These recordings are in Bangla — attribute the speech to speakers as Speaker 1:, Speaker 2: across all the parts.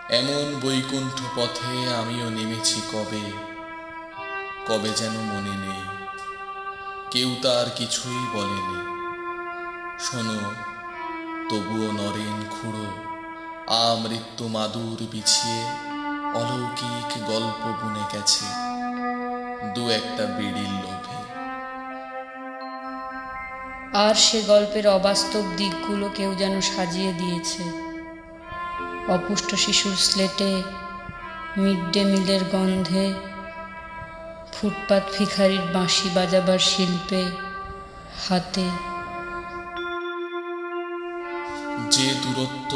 Speaker 1: এমন বৈকুণ্ঠ পথে আমিও নেমেছি কবে, কবে যেন মনে নেই। কেউ তার কিছুই বলেনি। শোনো, তবুও নরেন খুঁড়ো আমৃত্যু মাদুর বিছিয়ে অলৌকিক গল্প বুনে গেছে দু একটা বিড়ির লোভে।
Speaker 2: আর সে গল্পের অবাস্তব দিকগুলো কেউ যেন সাজিয়ে দিয়েছে। অপুষ্ট শিশুর স্লেটে, মিড ডে মিলের গন্ধে, ফুটপাত ভিখারির বাঁশি বাজাবার শিল্পে, হাতে।
Speaker 1: যে দূরত্ব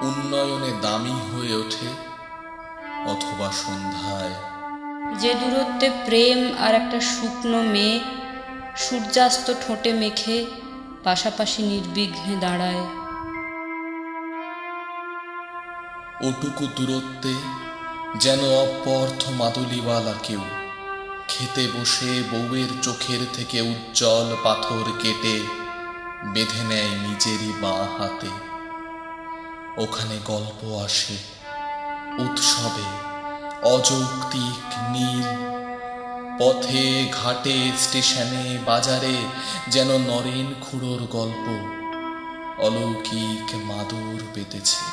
Speaker 1: উন্নয়নে দামি হয়ে ওঠে, অথবা সন্ধ্যায়।
Speaker 2: যে দূরত্বে প্রেম আর একটা শুকনো মেঘ সূর্যাস্ত ঠোঁটে মেখে পাশাপাশি নির্বিঘ্নে দাঁড়ায়।
Speaker 1: ওটুকু দূরত্বে যেন অপর্থ মাদুলিওয়ালা কেউ খেতে বসে বউয়ের চোখের থেকে উজ্জ্বল পাথর কেটে বেঁধে নেয় নিজেরই বাঁ হাতে। ওখানে গল্প আসে উৎসবে, অযৌক্তিক নীল পথে ঘাটে স্টেশনে বাজারে, যেন নরেন খুঁড়োর গল্প অলৌকিক মাদুর পেতেছে।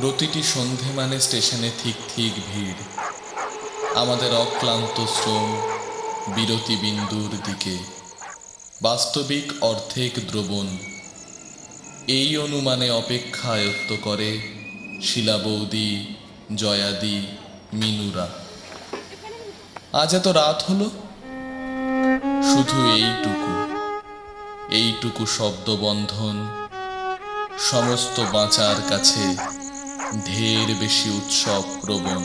Speaker 1: প্রতিটি সন্ধে মানে স্টেশনে ঠিক ঠিক ভিড়, আমাদের অক্লান্ত শ্রম বিরতি বিন্দুর দিকে, বাস্তবিক অর্ধেক দ্রবণ। এই অনুমানে অপেক্ষা আয়ত্ত করে শিলা বৌদি, জয়াদি, মিনুরা। আজ এত রাত হলো, শুধু এইটুকু শব্দবন্ধন সমস্ত বাঁচার কাছে ঢের বেশি উৎসব প্রবণ।